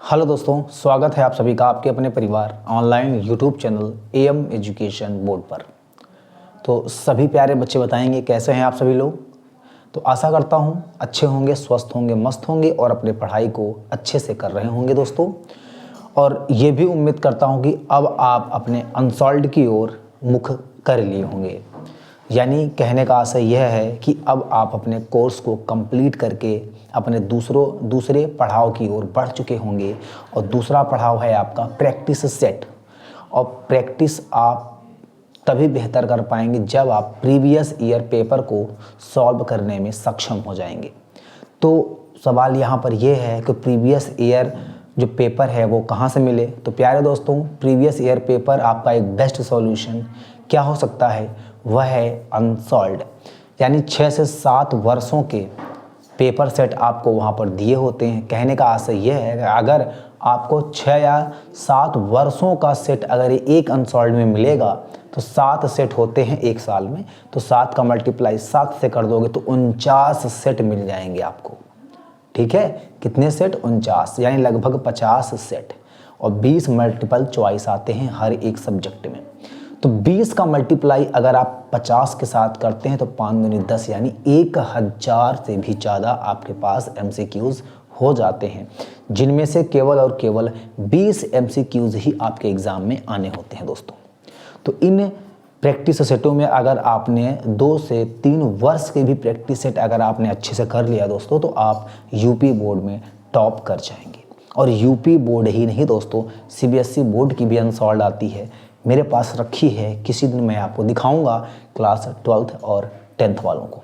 Hello दोस्तों, स्वागत है आप सभी का आपके अपने परिवार online YouTube channel M education board पर। तो सभी प्यारे बच्चे बताएंगे कैसे हैं आप सभी लोग। तो आशा करता हूं अच्छे होंगे, स्वस्थ होंगे, मस्त होंगे और अपने पढ़ाई को अच्छे से कर रहे होंगे दोस्तों। और ये भी उम्मीद करता हूं कि अब आप अपने अनसॉल्व्ड की ओर मुख कर लिए होंगे। यानी कहने का आशय यह है कि अब आप अपने कोर्स को कंप्लीट करके अपने दूसरे पड़ाव की ओर बढ़ चुके होंगे। और दूसरा पड़ाव है आपका प्रैक्टिस सेट। और प्रैक्टिस आप तभी बेहतर कर पाएंगे जब आप प्रीवियस ईयर पेपर को सॉल्व करने में सक्षम हो जाएंगे। तो सवाल यहाँ पर यह है कि प्रीवियस ईयर जो पेपर है वो कहाँ से मिले। तो प्यारे दोस्तों, प्रीवियस ईयर पेपर आपका एक बेस्ट सॉल्यूशन क्या हो सकता है, वह है अनसॉल्व्ड। यानी 6 से 7 वर्षों के पेपर सेट आपको वहाँ पर दिए होते हैं। कहने का आशय यह है कि अगर आपको 6 या 7 वर्षों का सेट अगर एक अनसॉल्व्ड में मिलेगा तो 7 सेट होते हैं एक साल में। तो 7 का मल्टीप्लाई 7 से कर दोगे तो 49 सेट मिल जाएंगे आपको। ठीक है, कितने सेट? 49, यानी लगभग 50 सेट। और 20 मल्टीपल चॉइस आते हैं हर एक सब्जेक्ट में। तो 20 का मल्टीप्लाई अगर आप 50 के साथ करते हैं तो 5 दूनी 10, यानी 1000 से भी ज़्यादा आपके पास MCQs हो जाते हैं, जिनमें से केवल और केवल 20 MCQs ही आपके एग्ज़ाम में आने होते हैं दोस्तों। तो इन प्रैक्टिस सेटों में अगर आपने 2 से 3 वर्ष के भी प्रैक्टिस सेट अगर आपने अच्छे से कर लिया दोस्तों तो आप यूपी बोर्ड में टॉप कर जाएंगे। और यूपी बोर्ड ही नहीं दोस्तों, CBSE बोर्ड की भी अनसॉल्व्ड आती है, मेरे पास रखी है। किसी दिन मैं आपको दिखाऊंगा क्लास 12th और 10th वालों को।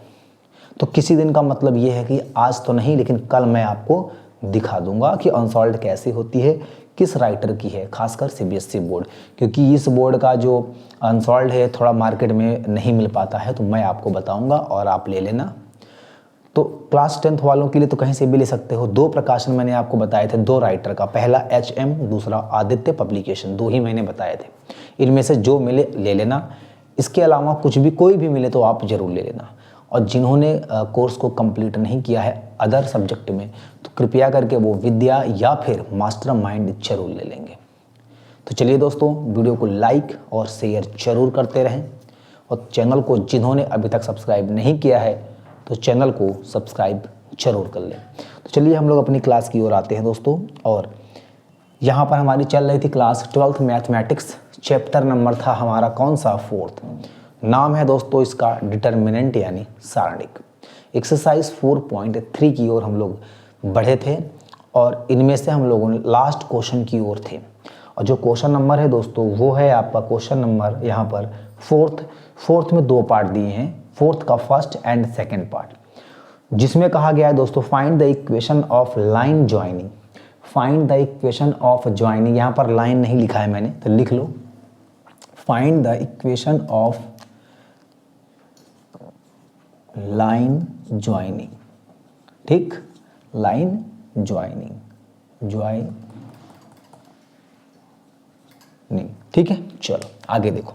तो किसी दिन का मतलब ये है कि आज तो नहीं, लेकिन कल मैं आपको दिखा दूंगा कि अनसॉल्व्ड कैसे होती है, किस राइटर की है, खासकर CBSE बोर्ड। क्योंकि इस बोर्ड का जो अनसॉल्व्ड है थोड़ा मार्केट में नहीं मिल पाता है, तो मैं आपको बताऊंगा और आप ले लेना। तो क्लास 10th वालों के लिए तो कहीं से भी ले सकते हो। 2 प्रकाशन मैंने आपको बताए थे, 2 राइटर का, पहला HM, दूसरा आदित्य पब्लिकेशन, 2 ही मैंने बताए थे। इनमें से जो मिले ले लेना। इसके अलावा कुछ भी कोई भी मिले तो आप ज़रूर ले लेना। और जिन्होंने कोर्स को कंप्लीट नहीं किया है अदर सब्जेक्ट में, तो कृपया करके वो विद्या या फिर मास्टर माइंड जरूर ले लेंगे। तो चलिए दोस्तों, वीडियो को लाइक और शेयर जरूर करते रहें। और चैनल को जिन्होंने अभी तक सब्सक्राइब नहीं किया है तो चैनल को सब्सक्राइब जरूर कर लें। तो चलिए हम लोग अपनी क्लास की ओर आते हैं दोस्तों। और यहाँ पर हमारी चल रही थी class 12th mathematics. Chapter number था हमारा कौन सा? 4th। नाम है दोस्तों इसका डिटर्मिनेंट यानी सारणिक। एक्सरसाइज 4.3 की ओर हम लोग बढ़े थे और इनमें से हम लोगों ने लास्ट क्वेश्चन की ओर थे। और जो क्वेश्चन नंबर है दोस्तों वो है आपका क्वेश्चन नंबर यहाँ पर 4th में 2 पार्ट दिए हैं, 4th का फर्स्ट एंड सेकेंड पार्ट, जिसमें कहा गया है दोस्तों find the equation of line joining. Find the equation of joining, यहाँ पर लाइन नहीं लिखा है मैंने तो लिख लो, find the equation of line joining. ठीक, लाइन ज्वाइनिंग, ठीक है। चलो आगे देखो,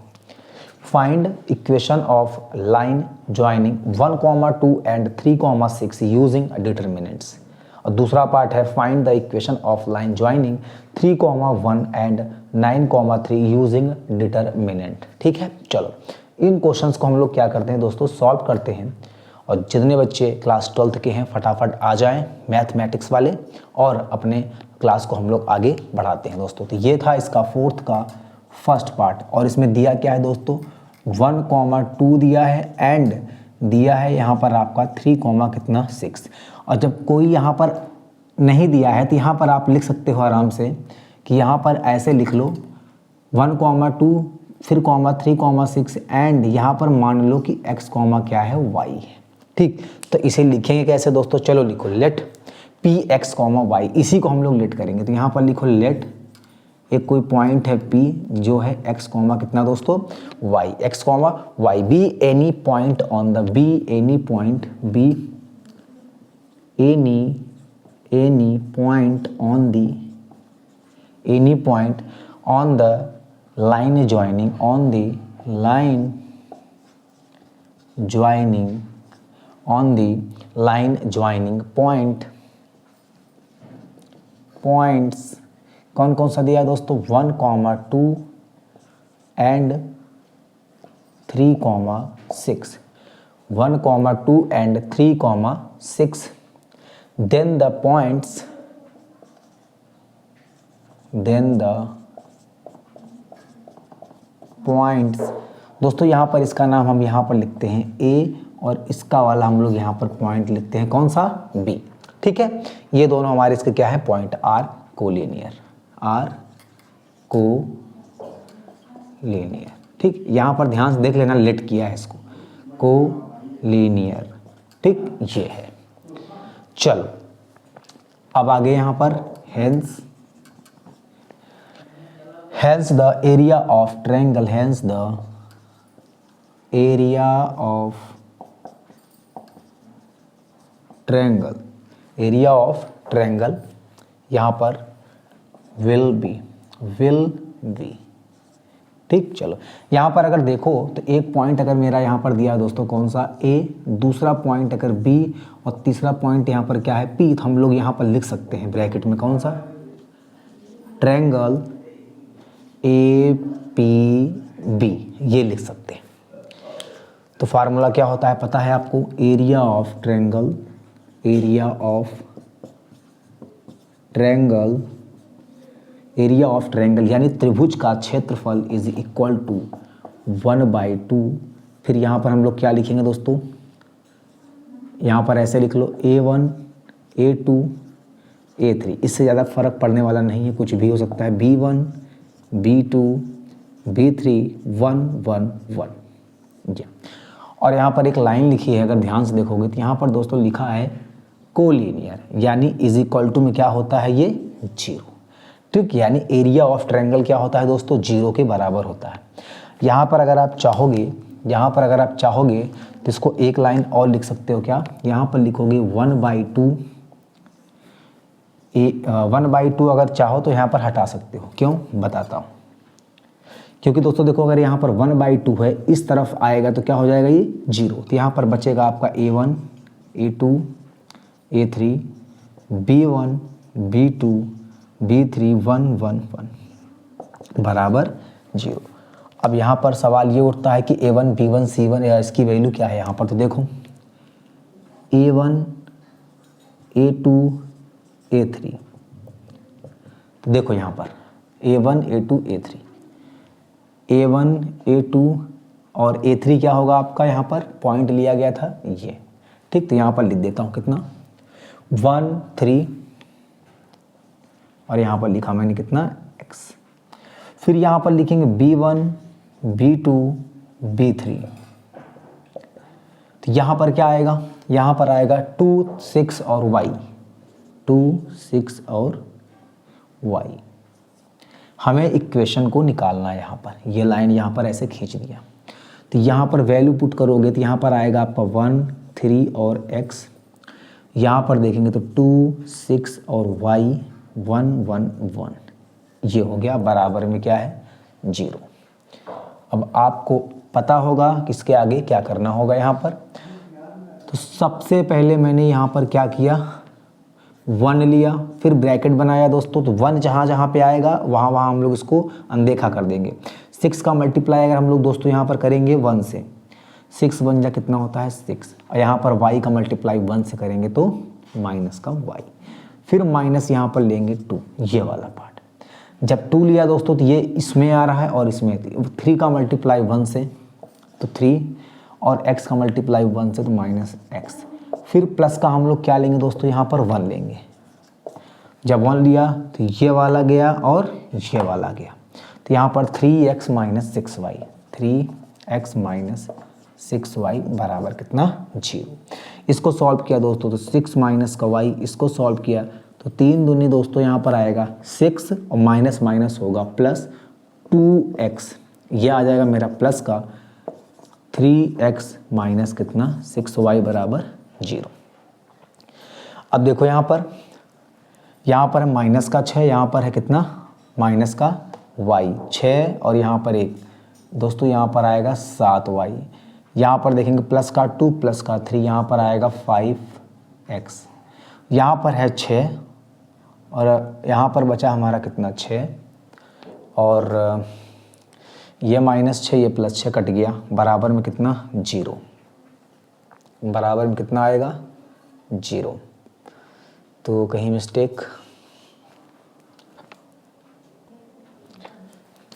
find equation of line joining 1, 2 and 3, 6 using determinants. और दूसरा पार्ट है find the equation of line joining 3, 1 and 9, 3 using determinant. ठीक है, चलो इन क्वेश्चंस को हम लोग क्या करते हैं दोस्तों, सॉल्व करते हैं। और जितने बच्चे क्लास 12th के हैं फटाफट आ जाएं मैथमेटिक्स वाले, और अपने क्लास को हम लोग आगे बढ़ाते हैं दोस्तों। तो ये था इसका 4th का फर्स्ट पार्ट। और इसमें दिया क्या है दोस्तों, 1, 2 दिया है एंड दिया है यहाँ पर आपका 3, 6। और जब कोई यहाँ पर नहीं दिया है तो यहाँ पर आप लिख सकते हो आराम से कि यहाँ पर ऐसे लिख लो 1, 2 फिर 3, 6 एंड यहाँ पर मान लो कि x, क्या है, y है। ठीक, तो इसे लिखेंगे कैसे दोस्तों, चलो लिखो लेट Px, y, इसी को हम लोग लेट करेंगे। तो यहाँ पर लिखो लेट, एक कोई पॉइंट है P जो है x, कितना दोस्तों, y, x, y, be any point on the, B any point, B any point on the, any point on the line joining, on the line joining, on the line joining point points कौन कौन सा दिया है दोस्तों, 1, 2 and 3, 6, 1, 2 and 3, 6, then the points दोस्तों यहाँ पर इसका नाम हम यहाँ पर लिखते हैं A और इसका वाला हम लोग यहाँ पर पॉइंट लिखते हैं कौन सा, B। ठीक है, ये दोनों हमारे इसके क्या है, पॉइंट आर कोलिनियर, ठीक। यहाँ पर ध्यान से देख लेना, लेट किया है इसको, कोलिनियर, ठीक, ये है। चलो अब आगे यहाँ पर hence the area of triangle, hence the area of triangle यहाँ पर विल बी, ठीक। चलो यहाँ पर अगर देखो तो एक पॉइंट अगर मेरा यहाँ पर दिया है दोस्तों कौन सा, A, दूसरा पॉइंट अगर B और तीसरा पॉइंट यहाँ पर क्या है, P, तो हम लोग यहाँ पर लिख सकते हैं ब्रैकेट में कौन सा, ट्रायंगल APB, ये लिख सकते हैं। तो फार्मूला क्या होता है पता है आपको, एरिया ऑफ ट्रायंगल यानी त्रिभुज का क्षेत्रफल इज इक्वल टू 1/2। फिर यहाँ पर हम लोग क्या लिखेंगे दोस्तों, यहाँ पर ऐसे लिख लो A1, A2, A3, इससे ज़्यादा फर्क पड़ने वाला नहीं है, कुछ भी हो सकता है, B1, B2, B3, 1, 1, 1, और यहाँ पर एक लाइन लिखी है, अगर ध्यान से देखोगे तो यहाँ पर दोस्तों लिखा है कोलिनियर, यानी इज इक्वल टू में क्या होता है, ये 0, ठीक। यानी एरिया ऑफ ट्रायंगल क्या होता है दोस्तों, 0 के बराबर होता है। यहाँ पर अगर आप चाहोगे तो इसको एक लाइन और लिख सकते हो, क्या, यहाँ पर लिखोगे 1/2 अगर चाहो तो यहाँ पर हटा सकते हो, क्यों बताता हूँ। क्योंकि दोस्तों देखो अगर यहाँ पर 1/2 है, इस तरफ आएगा तो क्या हो जाएगा, ये 0, तो यहाँ पर बचेगा आपका A1, A2, A3, B1, B2, B3, 1, 1, 1 बराबर 0। अब यहाँ पर सवाल ये उठता है कि A1, B1, C1 या इसकी वैल्यू क्या है। यहाँ पर तो देखो A1, A2, A3, तो देखो यहाँ पर A1, A2, A3, A1, A2 और A3 क्या होगा आपका, यहाँ पर पॉइंट लिया गया था ये, ठीक। तो यहाँ पर लिख देता हूँ कितना, 1, 3 और यहाँ पर लिखा मैंने कितना, x। फिर यहाँ पर लिखेंगे B1, B2, B3, तो यहाँ पर क्या आएगा, यहाँ पर आएगा 2, 6 और y, 2, 6 और y। हमें इक्वेशन को निकालना है, यहाँ पर ये लाइन यहाँ पर ऐसे खींच दिया, तो यहाँ पर वैल्यू पुट करोगे तो यहाँ पर आएगा आपका 1, 3 और x। यहाँ पर देखेंगे तो 2, 6 और y, 1, 1, 1, ये हो गया बराबर में क्या है, 0। अब आपको पता होगा किसके आगे क्या करना होगा। यहाँ पर तो सबसे पहले मैंने यहाँ पर क्या किया, 1 लिया, फिर ब्रैकेट बनाया दोस्तों, तो 1 जहाँ जहाँ पे आएगा वहाँ वहाँ हम लोग इसको अनदेखा कर देंगे। 6 का मल्टीप्लाई अगर हम लोग दोस्तों यहाँ पर करेंगे 1 से, 6 1 जा कितना होता है 6, और यहाँ पर y का मल्टीप्लाई 1 से करेंगे तो माइनस का y, फिर माइनस यहाँ पर लेंगे 2, ये वाला पार्ट। जब 2 लिया दोस्तों तो ये इसमें आ रहा है और इसमें 3 का मल्टीप्लाई 1 से तो 3 और x का मल्टीप्लाई 1 से तो माइनस x, फिर प्लस का हम लोग क्या लेंगे दोस्तों, यहाँ पर 1 लेंगे। जब 1 लिया तो ये वाला गया और ये वाला गया, तो यहाँ पर 3x minus 6y, 3x minus 6y बराबर कितना, 0। इसको सॉल्व किया दोस्तों तो 6 माइनस का y, इसको सॉल्व किया तो 3 दूनी दोस्तों यहाँ पर आएगा 6 और माइनस माइनस होगा प्लस 2x, ये आ जाएगा मेरा प्लस का 3x माइनस कितना 6y बराबर 0। अब देखो यहाँ पर है माइनस का 6, यहाँ पर है कितना माइनस का y 6 और यहाँ पर 1 दोस्तों, यहाँ पर आएगा 7y। यहाँ पर देखेंगे प्लस का 2 प्लस का 3, यहाँ पर आएगा 5x। यहाँ पर है 6 और यहाँ पर बचा हमारा कितना 6, और ये -6 ये +6 कट गया, बराबर में कितना 0, बराबर में कितना आएगा 0। तो कहीं मिस्टेक,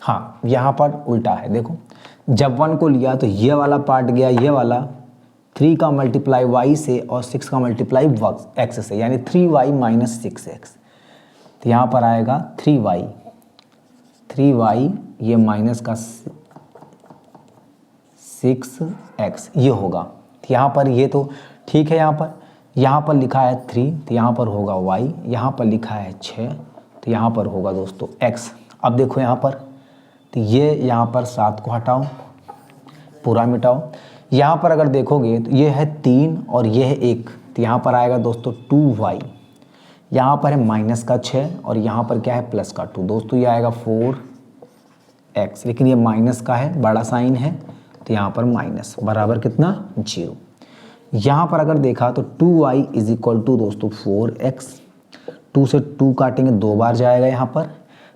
हाँ यहाँ पर उल्टा है। देखो जब 1 को लिया तो ये वाला पार्ट गया, ये वाला 3 का मल्टीप्लाई y से और 6 का मल्टीप्लाई x से, यानी 3y - 6x। तो यहाँ पर आएगा 3y ये माइनस का 6x ये होगा। तो यहाँ पर ये तो ठीक है, यहाँ पर लिखा है 3 तो यहाँ पर होगा y, यहाँ पर लिखा है 6 तो यहाँ पर होगा दोस्तों x। अब देखो यहाँ पर, तो ये यहाँ पर 7 को हटाओ, पूरा मिटाओ। यहाँ पर अगर देखोगे तो ये है 3 और ये है 1, तो यहाँ पर आएगा दोस्तों 2y, यहाँ पर है -6 और यहाँ पर क्या है +2, दोस्तों ये आएगा 4x, लेकिन ये माइनस का है, बड़ा साइन है तो यहाँ पर माइनस, बराबर कितना 0। यहाँ पर अगर देखा तो 2y = दोस्तों 4x, 2 से 2 काटेंगे 2 बार जाएगा यहाँ पर,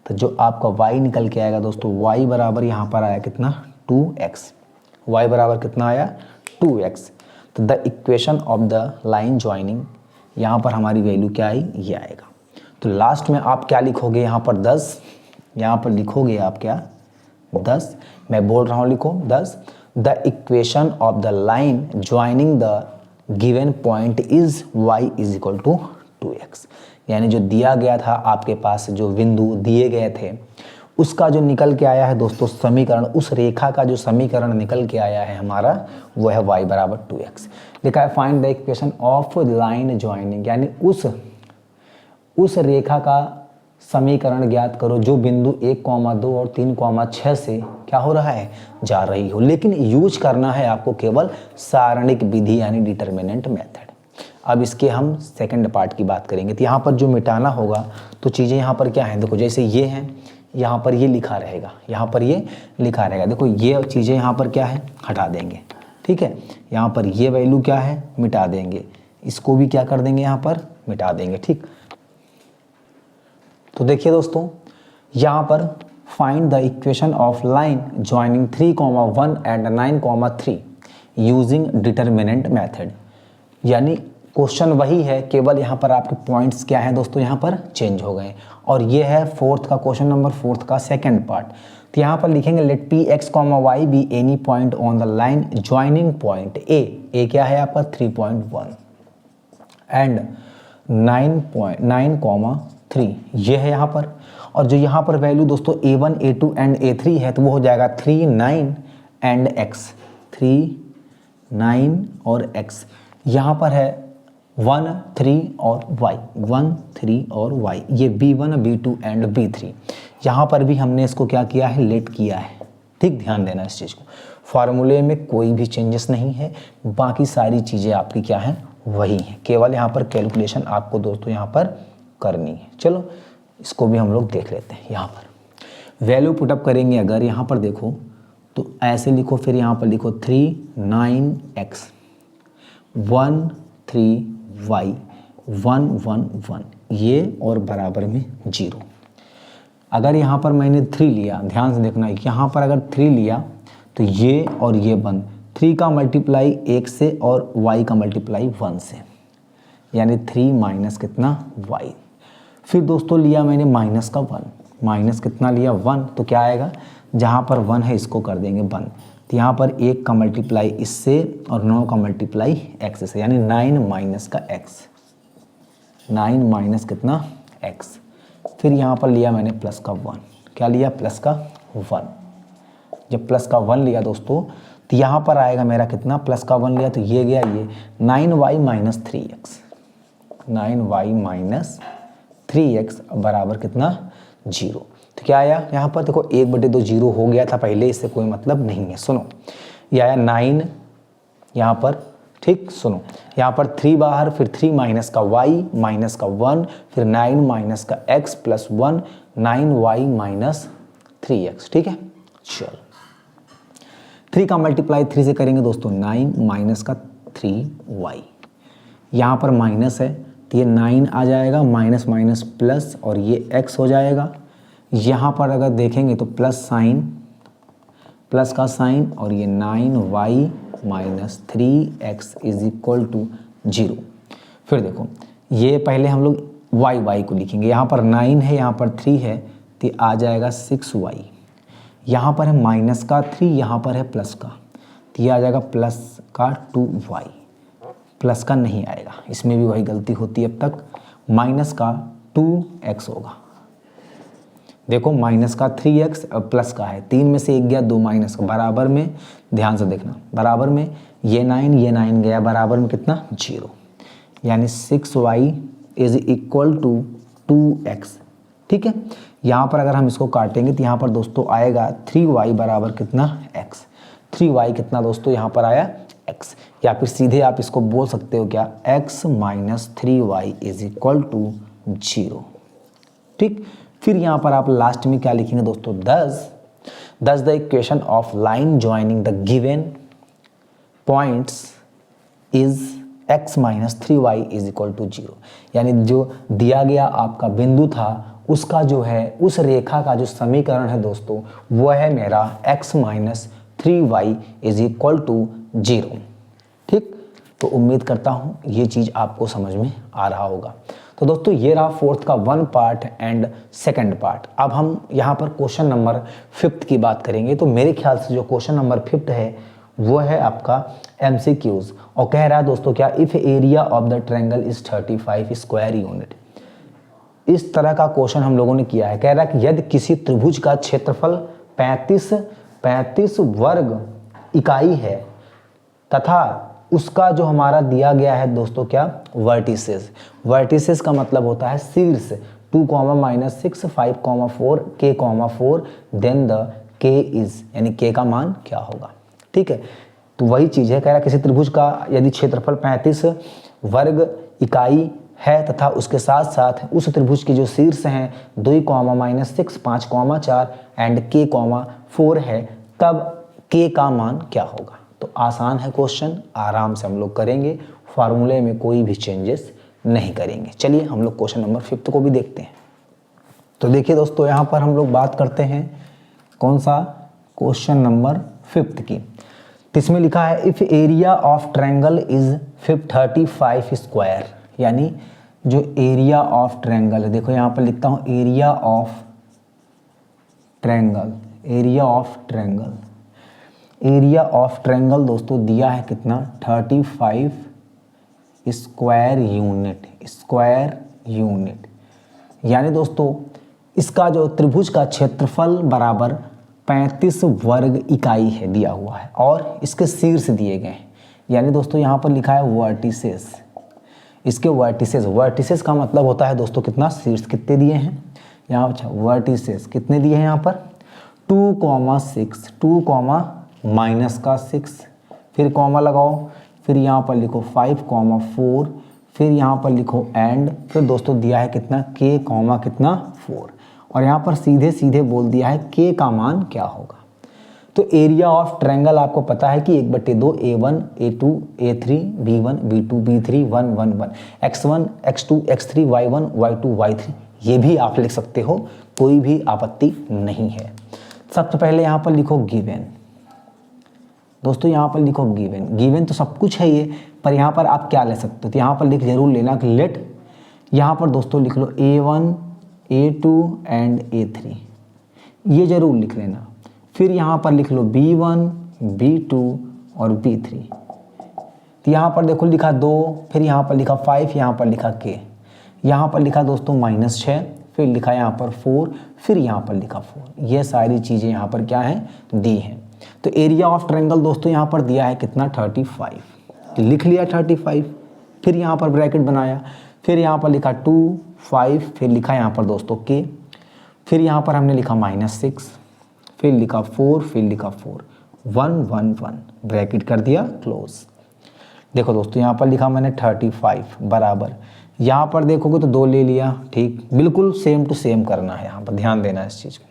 तो जो आपका y निकल के आएगा दोस्तों y बराबर यहाँ पर आया कितना 2x, y बराबर कितना आया 2x। तो the equation of the line joining, यहाँ पर हमारी वैल्यू क्या आई, ये आएगा। तो लास्ट में आप क्या लिखोगे, यहाँ पर 10, यहाँ पर लिखोगे आप क्या 10, मैं बोल रहा हूँ लिखो 10। The equation of the line joining the given point is y = 2x, यानी जो दिया गया था आपके पास, जो बिंदु दिए गए थे उसका जो निकल के आया है दोस्तों समीकरण, उस रेखा का जो समीकरण निकल के आया है हमारा वो है y = 2x। लिखा है find the equation of line joining, यानी उस रेखा का समीकरण ज्ञात करो जो बिंदु 1, 2 और 3, 6 से क्या हो रहा है, जा रही हो। लेकिन यूज करना है आपको केवल सारणिक विधि यानी डिटरमिनेंट मेथड। अब इसके हम सेकंड पार्ट की बात करेंगे। तो यहाँ पर जो मिटाना होगा तो चीज़ें यहाँ पर क्या हैं, देखो जैसे ये हैं, यहाँ पर ये लिखा रहेगा, यहाँ पर ये लिखा रहेगा। देखो ये चीज़ें यहाँ पर क्या है, हटा देंगे, ठीक है। यहाँ पर ये वैल्यू क्या है, मिटा देंगे, इसको भी क्या कर देंगे, यहाँ पर मिटा देंगे, ठीक। तो देखिए दोस्तों यहाँ पर find the equation of line joining 3,1 and 9,3 using determinant method, यानी क्वेश्चन वही है, केवल यहाँ पर आपके पॉइंट्स क्या हैं दोस्तों, यहाँ पर चेंज हो गए। और ये है क्वेश्चन नंबर 4 का सेकंड पार्ट। तो यहाँ पर लिखेंगे let Px, y be any point on the line joining point A क्या है आपका 3.1 एंड 9,3 ये है यहाँ पर। और जो यहाँ पर वैल्यू दोस्तों a1, a2 एंड a3 है तो वो हो जाएगा 3, 9 एंड x, 3, 9 और x। यहाँ पर है 1, 3 और y, 1, 3 और y, ये b1, b2 एंड b3। यहाँ पर भी हमने इसको क्या किया है, लेट किया है, ठीक। ध्यान देना इस चीज़ को, फार्मूले में कोई भी चेंजेस नहीं है, बाकी सारी चीज़ें आपकी क्या हैं, वही हैं, केवल यहाँ पर कैलकुलेशन आपको दोस्तों यहाँ पर करनी है। चलो इसको भी हम लोग देख लेते हैं। यहाँ पर वैल्यू पुटअप करेंगे, अगर यहाँ पर देखो तो ऐसे लिखो, फिर यहाँ पर लिखो 3, 9x 1, 3 y 1, 1, 1 ये और बराबर में 0। अगर यहाँ पर मैंने 3 लिया, ध्यान से देखना, यहाँ पर अगर 3 लिया तो ये और ये बन, 3 का मल्टीप्लाई 1 से और y का मल्टीप्लाई 1 से, यानी 3 माइनस कितना y। फिर दोस्तों लिया मैंने माइनस का 1, माइनस कितना लिया 1, तो क्या आएगा, जहाँ पर 1 है इसको कर देंगे 1, तो यहाँ पर 1 का मल्टीप्लाई इससे और 9 का मल्टीप्लाई x से, यानी 9 माइनस का x, 9 माइनस कितना x। फिर यहाँ पर लिया मैंने प्लस का 1, क्या लिया, प्लस का 1। जब प्लस का 1 लिया दोस्तों तो यहाँ पर आएगा मेरा कितना, प्लस का 1 लिया तो ये गया ये 9y minus 3x, 9y minus 3x बराबर कितना 0। तो क्या आया, यहाँ पर देखो 1/2 0 हो गया था पहले, इससे कोई मतलब नहीं है। सुनो ये आया 9 यहाँ पर, ठीक। सुनो यहाँ पर 3 बाहर, फिर 3 माइनस का y माइनस का 1, फिर 9 माइनस का x plus 1, 9y minus 3x, ठीक है। चलो 3 का मल्टीप्लाई 3 से करेंगे दोस्तों 9 माइनस का 3y, यहाँ पर माइनस है तो ये 9 आ जाएगा, माइनस माइनस प्लस, और ये x हो जाएगा। यहाँ पर अगर देखेंगे तो प्लस साइन, प्लस का साइन, और ये 9y minus 3x is equal to 0। फिर देखो ये पहले हम लोग y को लिखेंगे, यहाँ पर 9 है, यहाँ पर 3 है, तो आ जाएगा 6y। यहाँ पर है माइनस का 3, यहाँ पर है प्लस का, तो ये आ जाएगा प्लस का 2y। प्लस का नहीं आएगा, इसमें भी वही गलती होती है अब तक, माइनस का 2x होगा। देखो माइनस का 3x और प्लस का है, 3 में से 1 गया, 2 माइनस का, बराबर में, ध्यान से देखना, बराबर में ये 9 गया, बराबर में कितना 0, यानी 6y is equal to 2x। ठीक है, यहाँ पर अगर हम इसको काटेंगे तो यहाँ पर दोस्तों आएगा 3y बराबर कितना x। 3y कितना दोस्तों यहाँ पर आया x, या फिर सीधे आप इसको बोल सकते हो क्या, x minus 3y is equal to 0। ठीक, फिर यहाँ पर आप लास्ट में क्या लिखेंगे दोस्तों, thus the equation of line joining the given points is x minus 3y is equal to 0। यानी जो दिया गया आपका बिंदु था उसका जो है, उस रेखा का जो समीकरण है दोस्तों, वो है मेरा x minus 3y is equal to 0। ठीक, तो उम्मीद करता हूँ ये चीज़ आपको समझ में आ रहा होगा। तो दोस्तों ये रहा फोर्थ का 1 पार्ट एंड सेकंड पार्ट। अब हम यहाँ पर क्वेश्चन नंबर 5 की बात करेंगे। तो मेरे ख्याल से जो क्वेश्चन नंबर 5 है वो है आपका MCQs, और कह रहा है दोस्तों क्या, if area of the triangle is 35 square unit. इस तरह का क्वेश्चन हम लोगों ने किया है। कह रहा है कि यदि किसी त्रिभुज का क्षेत्रफल 35 वर्ग इकाई है तथा उसका जो हमारा दिया गया है दोस्तों क्या, वर्टिसेस। वर्टिसेस का मतलब होता है शीर्ष, 2, -6, 5, 4, k, 4, then the k is, यानी k का मान क्या होगा। ठीक है, तो वही चीज़ है, कह रहा है किसी त्रिभुज का यदि क्षेत्रफल 35 वर्ग इकाई है तथा उसके साथ साथ उस त्रिभुज के जो शीर्ष हैं 2, -6, 5, 4 एंड k, 4 है, तब k का मान क्या होगा। तो आसान है क्वेश्चन, आराम से हम लोग करेंगे, फार्मूले में कोई भी चेंजेस नहीं करेंगे। चलिए हम लोग क्वेश्चन नंबर 5 को भी देखते हैं। तो देखिए दोस्तों, यहाँ पर हम लोग बात करते हैं कौन सा, क्वेश्चन नंबर 5 की। तो इसमें लिखा है if area of triangle is 35 square, यानी जो एरिया ऑफ ट्रायंगल है, देखो यहाँ पर लिखता हूँ area of triangle, area of triangle, area of triangle दोस्तों दिया है कितना, 35 स्क्वायर यूनिट। यानी दोस्तों इसका जो त्रिभुज का क्षेत्रफल बराबर 35 वर्ग इकाई है दिया हुआ है, और इसके शीर्ष दिए गए हैं। यानी दोस्तों यहाँ पर लिखा है वर्टिसेस, इसके वर्टिसेस का मतलब होता है दोस्तों कितना, शीर्ष कितने दिए हैं यहाँ, अच्छा वर्टिसेस कितने दिए हैं यहाँ पर, 2,6, 2, माइनस का 6, फिर कॉमा लगाओ, फिर यहाँ पर लिखो 5, 4, फिर यहाँ पर लिखो एंड, फिर दोस्तों दिया है कितना k, कितना 4, और यहाँ पर सीधे सीधे बोल दिया है k का मान क्या होगा। तो एरिया ऑफ ट्रायंगल आपको पता है कि 1/2 A1 A2 A3 B1 B2 B3 1 1 1 x1 x2 x3 y1 y2 y3, ये भी आप लिख सकते हो, कोई भी आपत्ति नहीं है। सबसे पहले यहाँ पर लिखो गिवन, दोस्तों यहाँ पर लिखो गिवन तो सब कुछ है ये, पर यहाँ पर आप क्या ले सकते हो, तो यहाँ पर लिख जरूर लेना कि लेट, यहाँ पर दोस्तों लिख लो A1 A2 एंड A3, ये जरूर लिख लेना। फिर यहाँ पर लिख लो B1 B2 और B3, तो यहाँ पर देखो लिखा 2, फिर यहाँ पर लिखा 5, यहाँ पर लिखा k, यहाँ पर लिखा दोस्तों -6, फिर लिखा यहाँ पर 4, फिर यहाँ पर लिखा 4। ये सारी चीज़ें यहाँ पर क्या हैं, दी हैं। तो एरिया ऑफ ट्रायंगल दोस्तों यहाँ पर दिया है कितना, 35, लिख लिया 35, फिर यहाँ पर ब्रैकेट बनाया, फिर यहाँ पर लिखा 2 5, फिर लिखा यहाँ पर दोस्तों k, फिर यहाँ पर हमने लिखा -6, फिर लिखा 4, फिर लिखा 4, 1 1 1, ब्रैकेट कर दिया क्लोज। देखो दोस्तों यहाँ पर लिखा मैंने 35 बराबर, यहाँ पर देखोगे तो 2 ले लिया, ठीक, बिल्कुल सेम टू सेम करना है, यहाँ पर ध्यान देना है इस चीज़ को।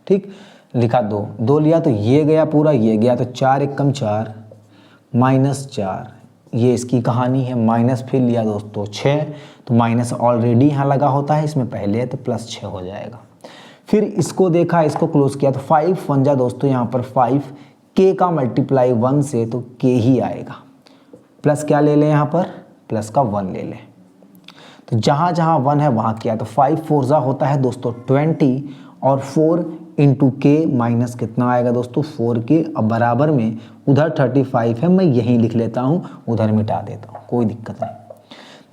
ठीक, लिखा 2 लिया तो ये गया पूरा, ये गया, तो 4 1 4 -4, ये इसकी कहानी है। माइनस फिर लिया दोस्तों 6, तो माइनस ऑलरेडी यहाँ लगा होता है, इसमें पहले है तो प्लस 6 हो जाएगा। फिर इसको देखा, इसको क्लोज किया तो 5 1 जा दोस्तों यहाँ पर 5, के का मल्टीप्लाई 1 से तो के ही आएगा। प्लस क्या ले लें यहाँ पर, प्लस का 1 ले लें, तो जहाँ जहाँ 1 है वहाँ क्या है, तो 5 4 जा होता है दोस्तों 20, और 4 इंटू के माइनस कितना आएगा दोस्तों 4 के। अब बराबर में उधर 35 है, मैं यहीं लिख लेता हूँ, उधर मिटा देता हूँ, कोई दिक्कत नहीं।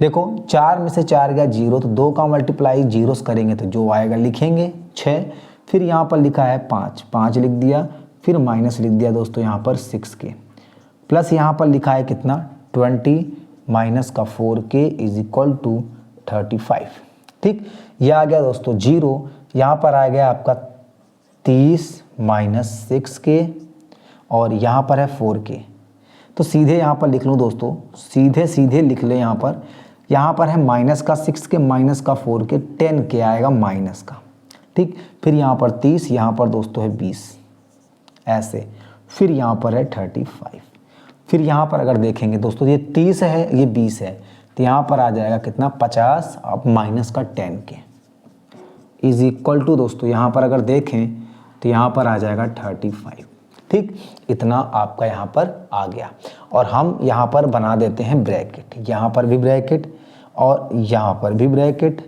देखो 4 में से 4 गया 0, तो 2 का मल्टीप्लाई जीरोस करेंगे तो जो आएगा लिखेंगे 6। फिर यहाँ पर लिखा है 5, 5 लिख दिया, फिर माइनस लिख दिया दोस्तों यहाँ पर 6 के, प्लस यहाँ पर लिखा है कितना 20 माइनस का 4 के इज इक्वल टू 35। ठीक, यह आ गया दोस्तों 0, यहाँ पर आ गया आपका 30 माइनस 6 के, और यहाँ पर है 4 के, तो सीधे यहाँ पर लिख लूँ दोस्तों, सीधे सीधे लिख ले यहाँ पर है माइनस का 6 के माइनस का 4 के, 10 के आएगा माइनस का। ठीक, फिर यहाँ पर 30, यहाँ पर दोस्तों है 20 ऐसे, फिर यहाँ पर है 35। फिर यहाँ पर अगर देखेंगे दोस्तों ये 30 है ये 20 है, तो यहाँ पर आ जाएगा कितना 50, अब माइनस का 10 के इज इक्वल टू दोस्तों यहाँ पर अगर देखें तो यहाँ पर आ जाएगा 35। ठीक, इतना आपका यहाँ पर आ गया, और हम यहाँ पर बना देते हैं ब्रैकेट, यहाँ पर भी ब्रैकेट और यहाँ पर भी ब्रैकेट,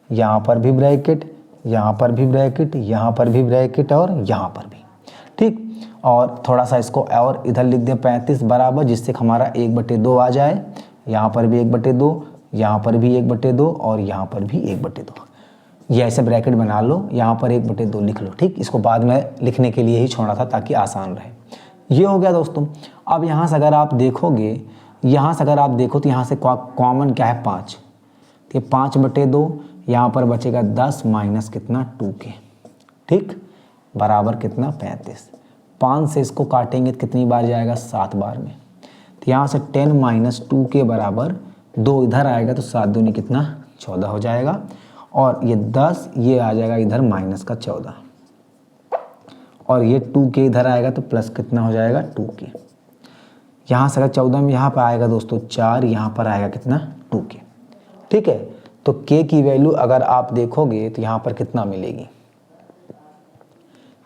यहाँ पर भी ब्रैकेट, यहाँ पर भी ब्रैकेट, यहाँ पर भी ब्रैकेट और यहाँ पर भी। ठीक, और थोड़ा सा इसको और इधर लिख दें 35 बराबर, जिससे हमारा 1/2 आ जाए, यहाँ पर भी 1/2, यहाँ पर भी 1/2 और यहाँ पर भी 1/2। ये ऐसे ब्रैकेट बना लो, यहाँ पर 1/2 लिख लो। ठीक, इसको बाद में लिखने के लिए ही छोड़ा था ताकि आसान रहे। ये हो गया दोस्तों। अब यहाँ से अगर आप देखोगे, यहाँ से अगर आप देखो तो यहाँ से कॉमन क्या है 5, तो ये 5/2, यहाँ पर बचेगा 10 माइनस कितना 2 के। ठीक, बराबर कितना 35। 5 से इसको काटेंगे तो कितनी बार जाएगा 7 बार में, तो यहाँ से 10 माइनस 2 के बराबर 2 इधर आएगा तो 7 दूनी कितना 14 हो जाएगा, और ये 10 ये आ जाएगा इधर माइनस का 14, और ये 2 के इधर आएगा तो प्लस कितना हो जाएगा 2 के। यहाँ से अगर 14 में यहाँ पर आएगा दोस्तों 4, यहाँ पर आएगा कितना 2 के। ठीक है, तो के की वैल्यू अगर आप देखोगे तो यहाँ पर कितना मिलेगी,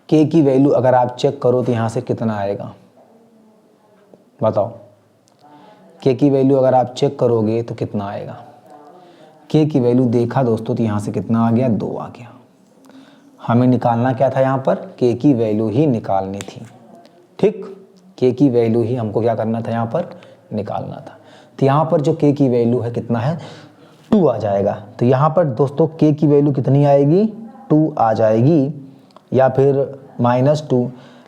के की वैल्यू अगर आप चेक करो तो यहाँ से कितना आएगा बताओ, के की वैल्यू अगर आप चेक करोगे तो कितना आएगा। के की वैल्यू देखा दोस्तों तो यहाँ से कितना आ गया 2 आ गया। हमें निकालना क्या था यहाँ पर, के की वैल्यू ही निकालनी थी। ठीक, के की वैल्यू ही हमको क्या करना था यहाँ पर निकालना था। तो यहाँ पर जो के की वैल्यू है कितना है 2 आ जाएगा। तो यहाँ पर दोस्तों के की वैल्यू कितनी आएगी 2 आ जाएगी, या फिर -2।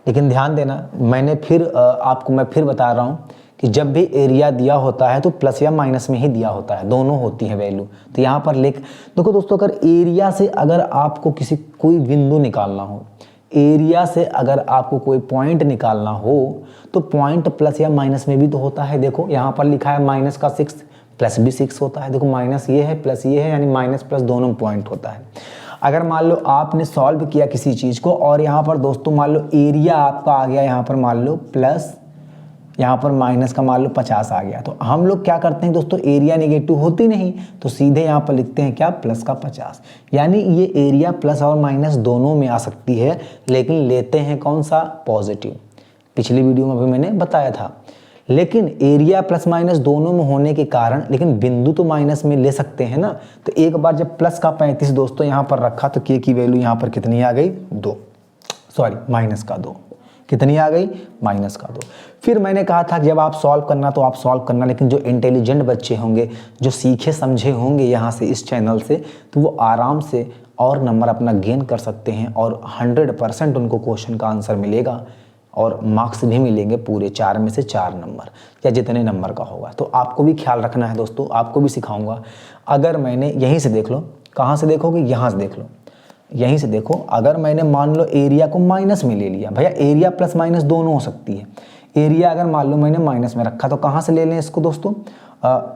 लेकिन ध्यान देना, मैंने फिर आपको मैं फिर बता रहा हूँ कि जब भी एरिया दिया होता है तो प्लस या माइनस में ही दिया होता है, दोनों होती है वैल्यू। तो यहाँ पर देखो दोस्तों, अगर एरिया से अगर आपको कोई बिंदु निकालना हो, एरिया से अगर आपको कोई पॉइंट निकालना हो तो पॉइंट प्लस या माइनस में भी तो होता है। देखो यहाँ पर लिखा है माइनस का 6, प्लस भी 6 होता है। देखो माइनस ये है प्लस ये है, यानी माइनस प्लस दोनों पॉइंट होता है। अगर मान लो आपने सॉल्व किया किसी चीज़ को और यहाँ पर दोस्तों मान लो एरिया आपका आ गया यहाँ पर मान लो प्लस, यहाँ पर माइनस का मान लो 50 आ गया, तो हम लोग क्या करते हैं दोस्तों, एरिया नेगेटिव होती नहीं तो सीधे यहाँ पर लिखते हैं क्या प्लस का 50। यानी ये एरिया प्लस और माइनस दोनों में आ सकती है, लेकिन लेते हैं कौन सा पॉजिटिव। पिछली वीडियो में भी मैंने बताया था। लेकिन एरिया प्लस माइनस दोनों में होने के कारण, लेकिन बिंदु तो माइनस में ले सकते हैं ना। तो एक बार जब प्लस का 35 दोस्तों यहाँ पर रखा तो के की वैल्यू यहाँ पर कितनी आ गई 2, सॉरी माइनस का 2, कितनी आ गई माइनस का 2। फिर मैंने कहा था जब आप सॉल्व करना तो आप सॉल्व करना, लेकिन जो इंटेलिजेंट बच्चे होंगे, जो सीखे समझे होंगे यहाँ से इस चैनल से, तो वो आराम से और नंबर अपना गेन कर सकते हैं और 100% उनको क्वेश्चन का आंसर मिलेगा और मार्क्स भी मिलेंगे पूरे 4 में से 4 नंबर या जितने नंबर का होगा। तो आपको भी ख्याल रखना है दोस्तों, आपको भी सिखाऊंगा। अगर मैंने यहीं से देख लो, कहाँ से देखोगे, यहाँ से देख लो, यहीं से देखो। अगर मैंने मान लो एरिया को माइनस में ले लिया, भैया एरिया प्लस माइनस दोनों हो सकती है। एरिया अगर मान लो मैंने माइनस में रखा तो कहाँ से ले लें इसको दोस्तों,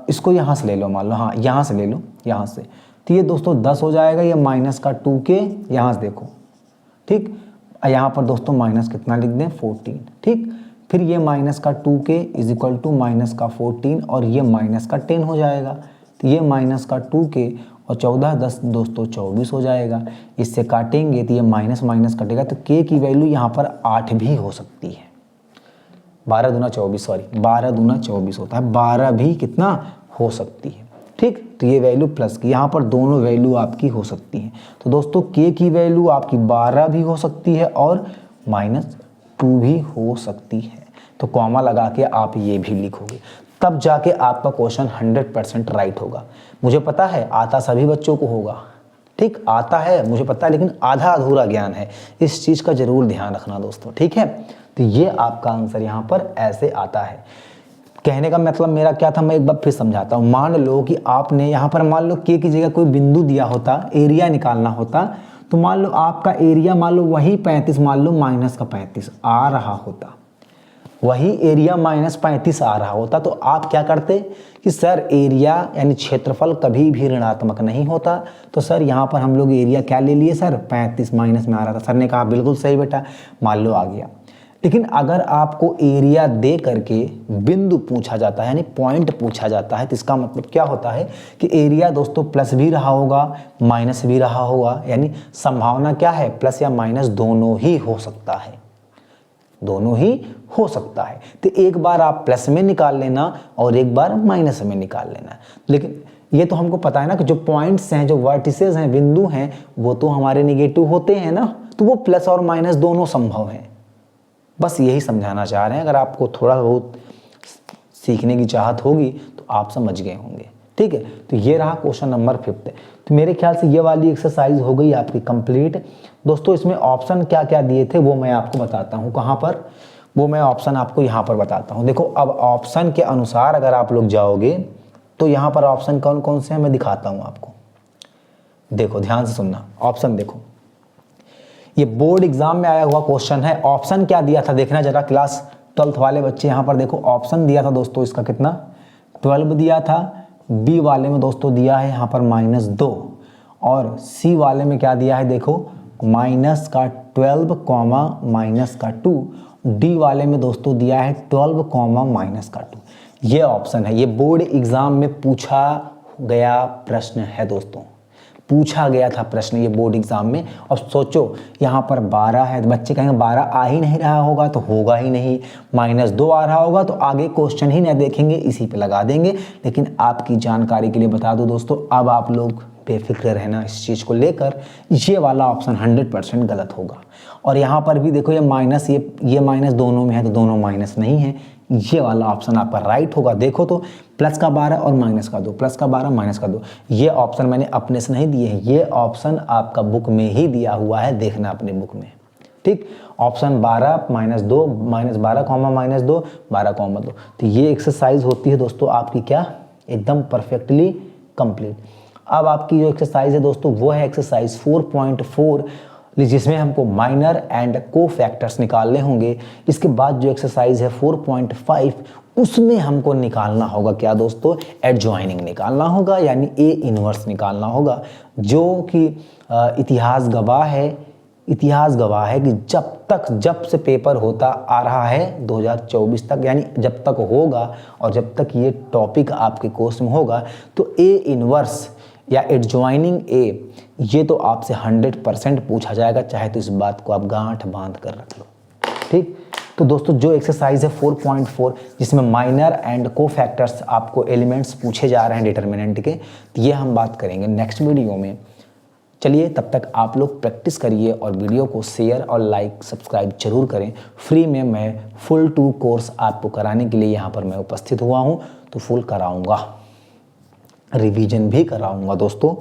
इसको यहाँ से ले लो, मान लो हाँ यहाँ से ले लो, यहाँ से। तो ये दोस्तों 10 हो जाएगा, ये माइनस का 2 के यहाँ से देखो। ठीक, यहाँ पर दोस्तों माइनस कितना लिख दें 14। ठीक, फिर ये माइनस का 2k is equal to minus का 14 और ये माइनस का 10 हो जाएगा। तो ये माइनस का 2k और 14 10 दोस्तों 24 हो जाएगा। इससे काटेंगे तो ये माइनस माइनस कटेगा, तो k की वैल्यू यहाँ पर 8 भी हो सकती है। 12 दूना 24, सॉरी 12 दूना 24 होता है, 12 भी कितना हो सकती है। ठीक, तो ये वैल्यू प्लस की, यहाँ पर दोनों वैल्यू आपकी हो सकती हैं। तो दोस्तों k की वैल्यू आपकी 12 भी हो सकती है और -2 भी हो सकती है। तो कॉमा लगा के आप ये भी लिखोगे, तब जाके आपका क्वेश्चन 100% राइट होगा। मुझे पता है आता सभी बच्चों को होगा, ठीक, आता है मुझे पता है, लेकिन आधा अधूरा ज्ञान है, इस चीज़ का जरूर ध्यान रखना दोस्तों। ठीक है, तो ये आपका आंसर यहाँ पर ऐसे आता है। कहने का मतलब मेरा क्या था, मैं एक बार फिर समझाता हूँ। मान लो कि आपने यहाँ पर मान लो k की जगह कोई बिंदु दिया होता, एरिया निकालना होता, तो मान लो आपका एरिया मान लो वही 35, मान लो माइनस का 35 आ रहा होता, वही एरिया -35 आ रहा होता, तो आप क्या करते कि सर एरिया यानी क्षेत्रफल कभी भी ऋणात्मक नहीं होता। तो सर यहाँ पर हम लोग एरिया क्या ले लिए सर, 35 माइनस में आ रहा था। सर ने कहा बिल्कुल सही बेटा, मान लो आ गया। लेकिन अगर आपको एरिया दे करके बिंदु पूछा जाता है यानी पॉइंट पूछा जाता है, तो इसका मतलब क्या होता है कि एरिया दोस्तों प्लस भी रहा होगा माइनस भी रहा होगा, यानी संभावना क्या है, प्लस या माइनस दोनों ही हो सकता है, दोनों ही हो सकता है। तो एक बार आप प्लस में निकाल लेना और एक बार माइनस में निकाल लेना। लेकिन ये तो हमको पता है ना कि जो पॉइंट्स हैं, जो वर्टिसेस हैं, बिंदु हैं, वो तो हमारे नेगेटिव होते हैं ना, तो वो प्लस और माइनस दोनों संभव हैं। बस यही समझाना चाह रहे हैं। अगर आपको थोड़ा बहुत सीखने की चाहत होगी तो आप समझ गए होंगे। ठीक है, तो ये रहा क्वेश्चन नंबर 5। तो मेरे ख्याल से ये वाली एक्सरसाइज हो गई आपकी कंप्लीट। दोस्तों इसमें ऑप्शन क्या क्या दिए थे वो मैं आपको बताता हूँ। कहाँ पर, वो मैं ऑप्शन आपको यहाँ पर बताता हूँ। देखो अब ऑप्शन के अनुसार अगर आप लोग जाओगे तो यहाँ पर ऑप्शन कौन कौन से हैं मैं दिखाता हूँ आपको। देखो ध्यान से सुनना, ऑप्शन देखो, ये बोर्ड एग्जाम में आया हुआ क्वेश्चन है। ऑप्शन क्या दिया था देखना जरा, क्लास 12th वाले बच्चे यहाँ पर देखो। ऑप्शन दिया था दोस्तों इसका कितना, 12 दिया था। बी वाले में दोस्तों दिया है यहाँ पर -2 और सी वाले में क्या दिया है देखो, माइनस का 12 कॉमा माइनस का 2। डी वाले में दोस्तों दिया है 12 कॉमा माइनस का 2। ये ऑप्शन है, ये बोर्ड एग्जाम में पूछा गया प्रश्न है दोस्तों, पूछा गया था प्रश्न ये बोर्ड एग्जाम में। अब सोचो यहाँ पर 12 है तो बच्चे कहेंगे 12 आ ही नहीं रहा होगा तो होगा ही नहीं, -2 आ रहा होगा तो आगे क्वेश्चन ही नहीं देखेंगे, इसी पे लगा देंगे। लेकिन आपकी जानकारी के लिए बता दूं दोस्तों, अब आप लोग बेफिक्र रहना इस चीज़ को लेकर, ये वाला ऑप्शन 100% गलत होगा। और यहाँ पर भी देखो ये माइनस, ये माइनस दोनों में है तो दोनों माइनस नहीं है, ये वाला ऑप्शन आपका राइट होगा। देखो तो प्लस का 12 और माइनस का 2, प्लस का 12 माइनस का 2, ये ऑप्शन मैंने अपने से नहीं दिए हैं, ये ऑप्शन आपका बुक में ही दिया हुआ है, देखना अपने बुक में। ठीक, ऑप्शन 12 -2 -12 कॉमा -2 12 कॉमा 2। तो ये एक्सरसाइज होती है दोस्तों आपकी क्या, एकदम परफेक्टली कंप्लीट। अब आपकी जो एक्सरसाइज है दोस्तों वो है एक्सरसाइज 4.4, जिसमें हमको माइनर एंड को फैक्टर्स निकालने होंगे। इसके बाद जो एक्सरसाइज है 4.5, उसमें हमको निकालना होगा क्या दोस्तों, एडजॉइनिंग निकालना होगा, यानी ए इनवर्स निकालना होगा। जो कि इतिहास गवाह है कि जब से पेपर होता आ रहा है 2024 तक, यानी जब तक होगा और जब तक ये टॉपिक आपके कोर्स में होगा, तो ए इनवर्स या एडजॉइनिंग ए, ये तो आपसे 100% पूछा जाएगा, चाहे तो इस बात को आप गांठ बांध कर रख लो। ठीक, तो दोस्तों जो एक्सरसाइज है 4.4, जिसमें माइनर एंड को फैक्टर्स आपको एलिमेंट्स पूछे जा रहे हैं डिटर्मिनेंट के, तो ये हम बात करेंगे नेक्स्ट वीडियो में। चलिए तब तक आप लोग प्रैक्टिस करिए और वीडियो को शेयर और लाइक सब्सक्राइब जरूर करें। फ्री में मैं फुल 2 कोर्स आपको कराने के लिए यहाँ पर मैं उपस्थित हुआ हूँ, तो फुल कराऊँगा, रिवीजन भी कराऊँगा दोस्तों।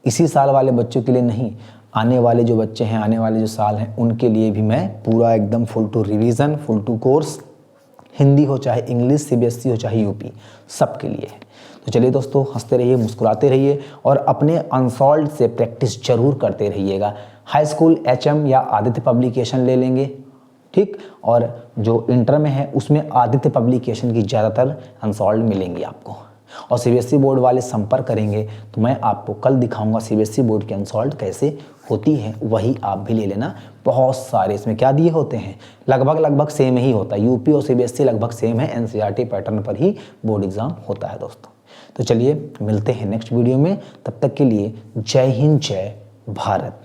इसी साल वाले बच्चों के लिए नहीं, आने वाले जो बच्चे हैं, आने वाले जो साल हैं, उनके लिए भी मैं पूरा एकदम full 2 revision, full 2 course, Hindi हो चाहे इंग्लिश, CBSE हो चाहे UP, सबके लिए है। तो चलिए दोस्तों, हंसते रहिए, मुस्कुराते रहिए और अपने अनसॉल्व्ड से प्रैक्टिस जरूर करते रहिएगा। हाई स्कूल HM या आदित्य पब्लिकेशन ले लेंगे, ठीक, और जो इंटर में है उसमें आदित्य पब्लिकेशन की ज़्यादातर अनसॉल्व्ड मिलेंगी आपको। और CBSE बोर्ड वाले संपर्क करेंगे तो मैं आपको कल दिखाऊंगा CBSE बोर्ड के अनसॉल्व्ड कैसे होती है वही आप भी ले लेना। बहुत सारे इसमें क्या दिए होते हैं, लगभग सेम ही होता है। यूपी और सीबीएसई लगभग सेम है, एनसीईआरटी पैटर्न पर ही बोर्ड एग्जाम होता है दोस्तों। तो चलिए मिलते हैं नेक्स्ट वीडियो में, तब तक के लिए जय हिंद, जय भारत।